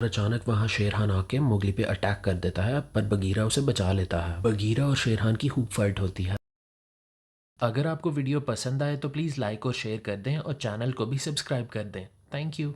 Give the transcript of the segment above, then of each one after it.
अचानक वहाँ शेरहान आके मोगली पे अटैक कर देता है, पर बगीरा उसे बचा लेता है। बगीरा और शेरहान की खूब फाइट होती है। अगर आपको वीडियो पसंद आए तो प्लीज़ लाइक और शेयर कर दें और चैनल को भी सब्सक्राइब कर दें। Thank you.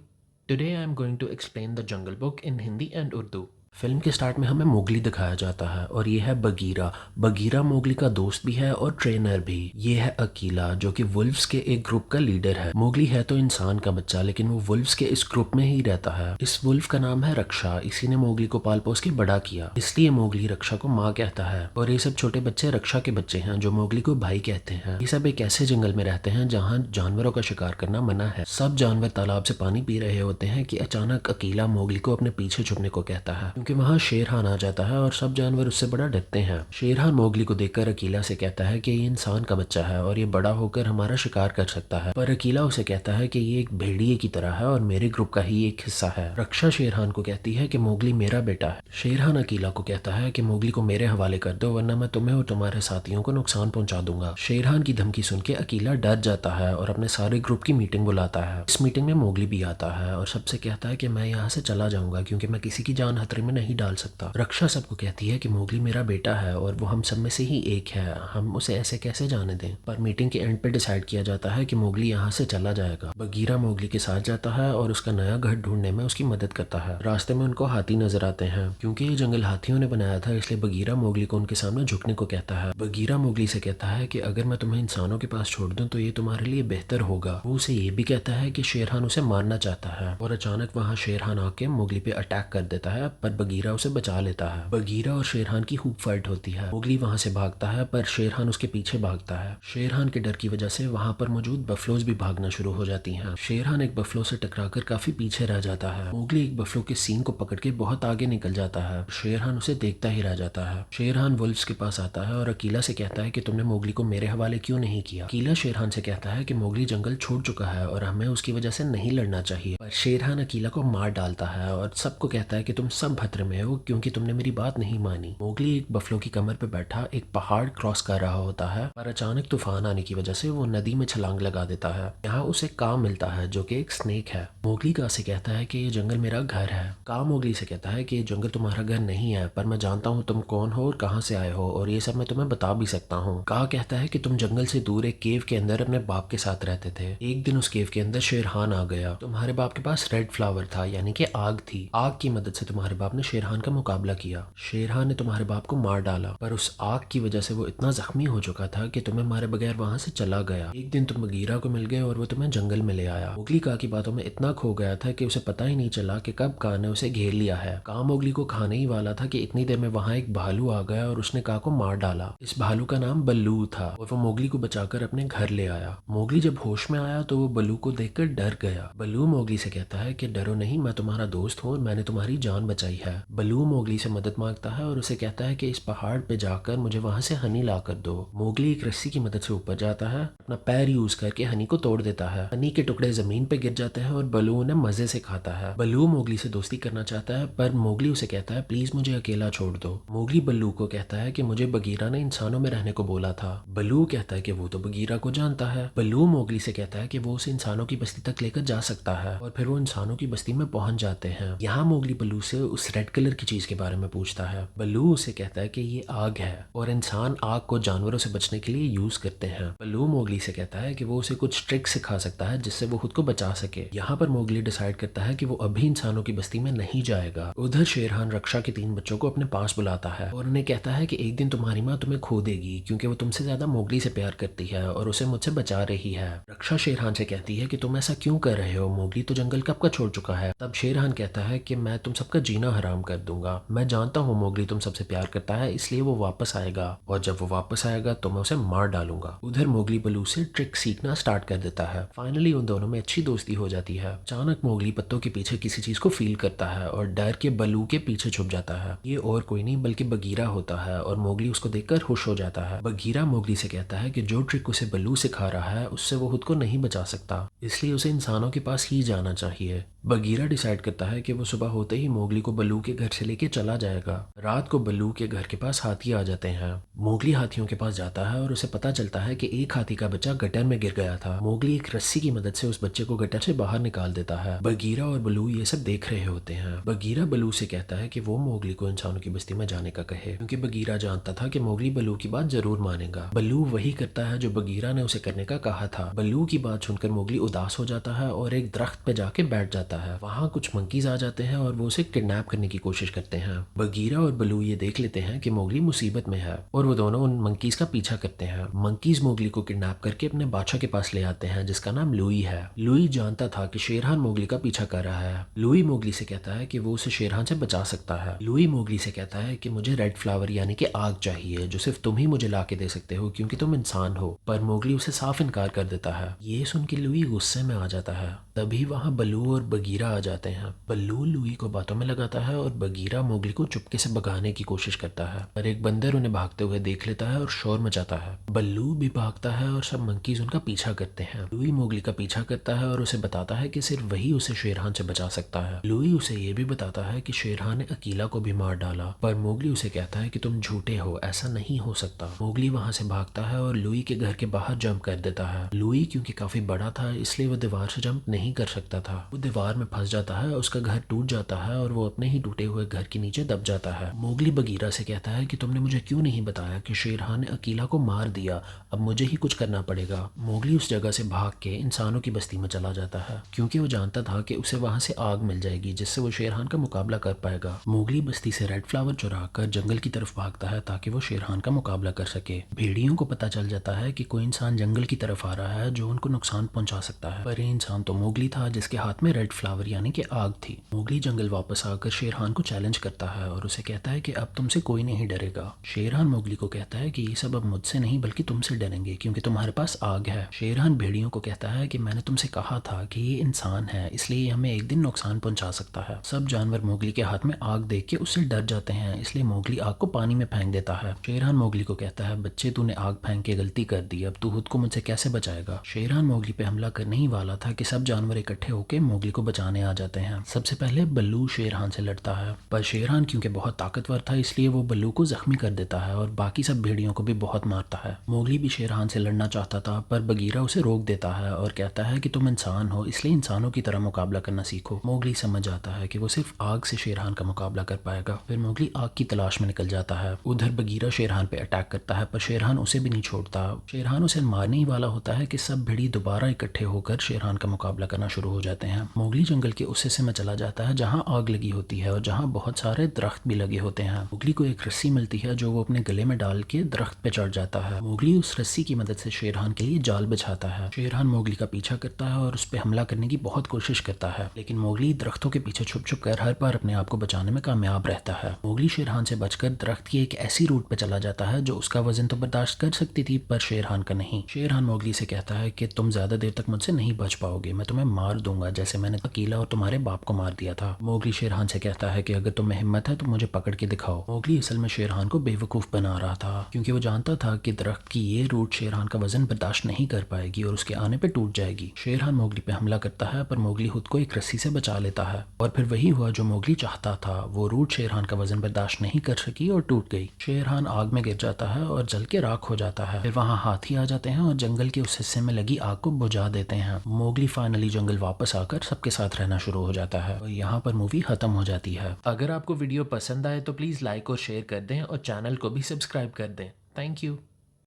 Today I am going to explain the jungle book in Hindi and Urdu. Film के स्टार्ट में हमें मोगली दिखाया जाता है और ये है बगीरा। बगीरा मोगली का दोस्त भी है और ट्रेनर भी। ये है अकीला, जो कि वुल्फ्स के एक ग्रुप का लीडर है। मोगली है तो इंसान का बच्चा, लेकिन वो वुल्फ्स के इस ग्रुप में ही रहता है। इस वुल्फ का नाम है रक्षा। इसी ने मोगली को पाल पोस के बड़ा किया, इसलिए मोगली रक्षा को माँ कहता है। और ये सब छोटे बच्चे रक्षा के बच्चे हैं, जो मोगली को भाई कहते हैं। ये सब एक ऐसे जंगल में रहते हैं जहाँ जानवरों का शिकार करना मना है। सब जानवर तालाब से पानी पी रहे होते हैं कि अचानक अकीला मोगली को अपने पीछे छुपने को कहता है, क्योंकि वहाँ शेरहान आ जाता है और सब जानवर उससे बड़ा डरते हैं। शेरहान मोगली को देखकर अकीला से कहता है कि ये इंसान का बच्चा है और ये बड़ा होकर हमारा शिकार कर सकता है, पर अकीला उसे कहता है कि ये एक भेड़िए की तरह है और मेरे ग्रुप का ही एक हिस्सा है। रक्षा शेरहान को कहती है कि मोगली मेरा बेटा है। शेरहान अकीला को कहता है कि मोगली को मेरे हवाले कर दो, वरना मैं तुम्हें और तुम्हारे साथियों को नुकसान पहुंचा दूंगा। शेरहान की धमकी सुन के अकीला डर जाता है और अपने सारे ग्रुप की मीटिंग बुलाता है। इस मीटिंग में मोगली भी आता है और सबसे कहता है कि मैं यहाँ से चला जाऊंगा, क्योंकि मैं किसी की जान खतरे में नहीं डाल सकता। रक्षा सबको कहती है कि मोगली मेरा बेटा है और वो हम सब में से ही एक है, हम उसे ऐसे कैसे जाने दें। पर मीटिंग के एंड पे डिसाइड किया जाता है कि मोगली यहाँ से चला जाएगा। बगीरा मोगली के साथ जाता है और उसका नया घर ढूंढने में उसकी मदद करता है। रास्ते में उनको हाथी नजर आते हैं। क्योंकि ये जंगल हाथियों ने बनाया था, इसलिए बगीरा मोगली को उनके सामने झुकने को कहता है। बगीरा मोगली से कहता है कि अगर मैं तुम्हें इंसानों के पास छोड़ दूं तो ये तुम्हारे लिए बेहतर होगा। वो उसे ये भी कहता है कि शेरहान उसे मारना चाहता है। और अचानक वहाँ शेरहान आके मोगली पे अटैक कर देता है, पर बगीरा उसे बचा लेता है। बगीरा और शेरहान की खूब फाइट होती है। मोगली वहाँ से भागता है, पर शेरहान उसके पीछे भागता है। शेरहान के डर की वजह से वहाँ पर मौजूद बफलोज भी भागना शुरू हो जाती हैं। शेरहान एक बफलो से टकराकर काफी पीछे रह जाता है। मोगली एक बफलो के सींग को पकड़ के बहुत आगे निकल जाता है। शेरहान उसे देखता ही रह जाता है। शेरहान वुल्फ्स के पास आता है और अकीला से कहता है कि तुमने मोगली को मेरे हवाले क्यों नहीं किया। अकीला शेरहान से कहता है कि मोगली जंगल छोड़ चुका है और हमें उसकी वजह से नहीं लड़ना चाहिए। पर शेरहान अकीला को मार डालता है और सबको कहता है कि तुम सब खतरे में हो, क्योंकि तुमने मेरी बात नहीं मानी। मोगली एक बफलो की कमर पे बैठा एक पहाड़ क्रॉस कर रहा होता है, पर अचानक तूफान आने की वजह से वो नदी में छलांग लगा देता है। यहाँ उसे काम मिलता है, जो कि एक स्नेक है। मोगली का से कहता है कि ये जंगल मेरा घर है। काम मोगली से कहता है कि ये जंगल तुम्हारा घर नहीं है, पर मैं जानता हूँ तुम कौन हो और कहाँ से आए हो, और ये सब मैं तुम्हें बता भी सकता हूँ। का कहता है कि तुम जंगल से दूर एक केव के अंदर अपने बाप के साथ रहते थे। एक दिन उस केव के अंदर शेरहान आ गया। तुम्हारे बाप के पास रेड फ्लावर था, यानी कि आग थी। आग की मदद से तुम्हारे बाप ने शेरहान का मुकाबला किया। शेरहान ने तुम्हारे बाप को मार डाला, पर उस आग की वजह से वो इतना जख्मी हो चुका था कि तुम्हें मारे बगैर वहां से चला गया। एक दिन तुम बगीरा को मिल गए और वो तुम्हें जंगल में ले आया। मोगली का की बातों में इतना खो गया था कि उसे पता ही नहीं चला कि कब का ने उसे घेर लिया है। का मोगली को खाने ही वाला था कि इतनी देर में वहां एक भालू आ गया और उसने का को मार डाला। इस भालू का नाम बल्लू था और वो मोगली को बचाकर अपने घर ले आया। मोगली जब होश में आया तो वो बल्लू को देखकर डर गया। बल्लू मोगली से कहता है कि डरो नहीं, मैं तुम्हारा दोस्त हूँ और मैंने तुम्हारी जान बचाई है। बल्लू मोगली से मदद मांगता है और उसे कहता है कि इस पहाड़ पे जाकर मुझे वहां से हनी ला कर दो। मोगली एक रस्सी की मदद से ऊपर जाता है, अपना पैर यूज करके हनी को तोड़ देता है। हनी के टुकड़े जमीन पे गिर जाते हैं और बल्लू उन्हें मजे से खाता है। बल्लू मोगली से दोस्ती करना चाहता है, पर मोगली उसे कहता है प्लीज मुझे अकेला छोड़ दो। मोगली बल्लू को कहता है कि मुझे बगीरा ने इंसानों में रहने को बोला था। बल्लू कहता है कि वो तो बगीरा को जानता है। बल्लू मोगली से कहता है कि वो उसे इंसानों की बस्ती तक लेकर जा सकता है, और फिर वो इंसानों की बस्ती में पहुंच जाते हैं। यहाँ मोगली बल्लू से उस रेड कलर की चीज के बारे में पूछता है। बल्लू उसे कहता है कि ये आग है और इंसान आग को जानवरों से बचने के लिए यूज करते हैं। बल्लू मोगली से कहता है कि वो उसे कुछ ट्रिक सिखा सकता है जिससे वो खुद को बचा सके। यहाँ पर मोगली डिसाइड करता है कि वो अभी इंसानों की बस्ती में नहीं जाएगा। उधर शेरहान रक्षा के 3 बच्चों को अपने पास बुलाता है और उन्हें कहता है कि एक दिन तुम्हारी माँ तुम्हें खो देगी, क्योंकि वो तुमसे ज्यादा मोगली से प्यार करती है और उसे मुझसे बचा रही है। रक्षा शेरहान से कहती है कि तुम ऐसा क्यों कर रहे हो, मोगली तो जंगल कब का छोड़ चुका है। तब शेरहान कहता है कि मैं तुम सबका जीना हराम कर दूंगा। मैं जानता हूँ मोगली तुम सबसे प्यार करता है, इसलिए वो वापस आएगा, और जब वो वापस आएगा तो मैं उसे मार डालूंगा। उधर मोगली बल्लू से ट्रिक सीखना स्टार्ट कर देता है। फाइनली उन दोनों में अच्छी दोस्ती हो जाती है। अचानक मोगली पत्तों के पीछे किसी चीज को फील करता है और डर के बल्लू के पीछे छुप जाता है। ये और कोई नहीं बल्कि बगीरा होता है और मोगली उसको देखकर खुश हो जाता है। बगीरा मोगली से कहता है कि जो ट्रिक उसे बल्लू सिखा रहा है उससे वो खुद को नहीं बचा सकता, इसलिए उसे इंसानों के पास ही जाना चाहिए। बगीरा डिसाइड करता है कि वो सुबह होते ही मोगली को बल्लू के घर से लेके चला जाएगा। रात को बल्लू के घर के पास हाथी आ जाते हैं। मोगली हाथियों के पास जाता है और उसे पता चलता है कि एक हाथी का बच्चा गटर में गिर गया था। मोगली एक रस्सी की मदद से उस बच्चे को गटर से बाहर निकाल देता है। बगीरा और बल्लू ये सब देख रहे होते हैं। बगीरा बल्लू से कहता है कि वो मोगली को इंसानों की बस्ती में जाने का कहे, क्योंकि बगीरा जानता था कि मोगली बल्लू की बात जरूर मानेगा। बल्लू वही करता है जो बगीरा ने उसे करने का कहा था। बल्लू की बात सुनकर मोगली उदास हो जाता है और एक दरख्त पे जाके बैठ जाता है। वहाँ कुछ मंकीज आ जाते हैं और वो उसे किडनैप करने की कोशिश करते हैं। बगीरा और बल्लू ये देख लेते हैं कि मोगली मुसीबत में है और वो दोनों उन मंकीज का पीछा करते हैं। मंकीज मोगली को किडनैप करके अपने बादशाह के पास ले आते हैं, जिसका नाम लुई है। लुई जानता था कि शेरहान मोगली का पीछा कर रहा है। लुई मोगली से कहता है कि वो उसे शेरहान से बचा सकता है। लुई मोगली से कहता है कि मुझे रेड फ्लावर यानी कि आग चाहिए, जो सिर्फ तुम ही मुझे ला के दे सकते हो क्योंकि तुम इंसान हो। पर मोगली उसे साफ इनकार कर देता है। ये सुन के लुई गुस्से में आ जाता है। तभी वहाँ बल्लू और बगीरा आ जाते हैं। बल्लू लुई को बातों में लगाता है और बगीरा मोगली को चुपके से भगाने की कोशिश करता है, पर एक बंदर उन्हें भागते हुए देख लेता है और शोर मचाता है। बल्लू भी भागता है और सब मंकीज उनका पीछा करते हैं। लुई मोगली का पीछा करता है और उसे बताता है कि सिर्फ वही उसे शेरहान से बचा सकता है। लुई उसे ये भी बताता है कि शेरहान ने अकीला को भी मार डाला, पर मोगली उसे कहता है कि तुम झूठे हो, ऐसा नहीं हो सकता। मोगली वहाँ से भागता है और लुई के घर के बाहर जंप कर देता है। लुई क्योंकि काफी बड़ा था इसलिए वो दीवार से जंप नहीं कर सकता था। वो दीवार में फंस जाता है, उसका घर टूट जाता है और वो अपने ही टूटे हुए घर के नीचे दब जाता है। मोगली बगीरा से कहता है कि तुमने मुझे क्यों नहीं बताया कि शेरहान ने अकीला को मार दिया, अब मुझे ही कुछ करना पड़ेगा। मोगली उस जगह से भाग के इंसानों की बस्ती में चला जाता है, क्योंकि वो जानता था कि उसे वहां से आग मिल जाएगी जिससे वो शेरहान का मुकाबला कर पाएगा। मोगली बस्ती से रेड फ्लावर चुरा कर जंगल की तरफ भागता है ताकि वो शेरहान का मुकाबला कर सके। भेड़ियों को पता चल जाता है कि कोई इंसान जंगल की तरफ आ रहा है जो उनको नुकसान पहुंचा सकता है, पर ये इंसान तो मोगली था जिसके हाथ में रेड फ्लावर यानी कि आग थी। मोगली जंगल वापस आकर शेरहान को चैलेंज करता है और उसे कहता है कि अब तुमसे कोई नहीं डरेगा। शेरहान मोगली को कहता है कि ये सब अब मुझसे नहीं बल्कि तुमसे डरेंगे क्योंकि तुम्हारे पास आग है। शेरहान भेड़ियों को कहता है कि मैंने तुमसे कहा था कि ये इंसान है, इसलिए हमें एक दिन नुकसान पहुंचा सकता है। सब जानवर मोगली के हाथ में आग देख के उससे डर जाते हैं, इसलिए मोगली आग को पानी में फेंक देता है। शेरहान मोगली को कहता है, बच्चे तूने आग फेंक के गलती कर दी, अब तू खुद को मुझसे कैसे बचाएगा। शेरहान मोगली पे हमला करने ही वाला था कि सब जानवर इकट्ठे होकर मोगली को बचाने आ जाते हैं। सबसे पहले बल्लू शेरहान से लड़ता है, पर शेरहान क्योंकि बहुत ताकतवर था इसलिए वो बल्लू को जख्मी कर देता है और बाकी सब भेड़ियों को भी बहुत मारता है। मोगली भी शेरहान से लड़ना चाहता था, पर बगीरा उसे रोक देता है और कहता है कि तुम इंसान हो, इसलिए इंसानों की तरह मुकाबला करना सीखो। मोगली समझ आता है कि वो सिर्फ आग से शेरहान का मुकाबला कर पाएगा। फिर मोगली आग की तलाश में निकल जाता है। उधर बगीरा शेरहान पे अटैक करता है, पर शेरहान उसे भी नहीं छोड़ता। शेरहान उसे मारने ही वाला होता है कि सब भेड़ी दोबारा इकट्ठे होकर शेरहान का मुकाबला करना शुरू हो जाते हैं। मोगली जंगल के उस हिस्से में चला जाता है जहाँ आग लगी होती है और जहाँ बहुत सारे दरख्त भी लगे होते हैं। मोगली को एक रस्सी मिलती है जो वो अपने गले में डाल के दरख्त पे चढ़ जाता है। मोगली उस रस्सी की मदद से शेरहान के लिए जाल बिछाता है। शेरहान मोगली का पीछा करता है और उस पर हमला करने की बहुत कोशिश करता है, लेकिन मोगली दरख्तों के पीछे छुप छुप कर हर बार अपने आप को बचाने में कामयाब रहता है। मोगली शेरहान से बचकर दरख्त की एक ऐसी रूट पे चला जाता है जो उसका वजन तो बर्दाश्त कर सकती थी पर शेरहान का नहीं। शेरहान मोगली से कहता है कि तुम ज्यादा देर तक मुझसे नहीं बच पाओगे, मैं तुम्हें मार दूंगा जैसे मैंने अकीला और तुम्हारे बाप को मार दिया था। मोगली शेरहान से कहता है कि अगर तुम्हें हिम्मत है तो मुझे पकड़ के दिखाओ। मोगली असल में शेरहान को बेवकूफ बना रहा था, क्योंकि वो जानता था कि दरख्त की ये रूट शेरहान का वजन बर्दाश्त नहीं कर पाएगी और उसके आने पे टूट जाएगी। शेरहान मोगली पे हमला करता है, पर मोगली खुद को एक रस्सी से बचा लेता है और फिर वही हुआ जो मोगली चाहता था। वो रूट शेरहान का वजन बर्दाश्त नहीं कर सकी और टूट गई। शेरहान आग में गिर जाता है और जल के राख हो जाता है। फिर वहाँ हाथी आ जाते हैं और जंगल के उस हिस्से में लगी आग को बुझा देते हैं। मोगली फाइनली जंगल वापस आकर सबके साथ रहना शुरू हो जाता है और यहाँ पर मूवी खत्म हो जाती है। अगर आपको वीडियो पसंद आए तो प्लीज़ लाइक और शेयर कर दें और चैनल को भी सब्सक्राइब कर दें। Thank you.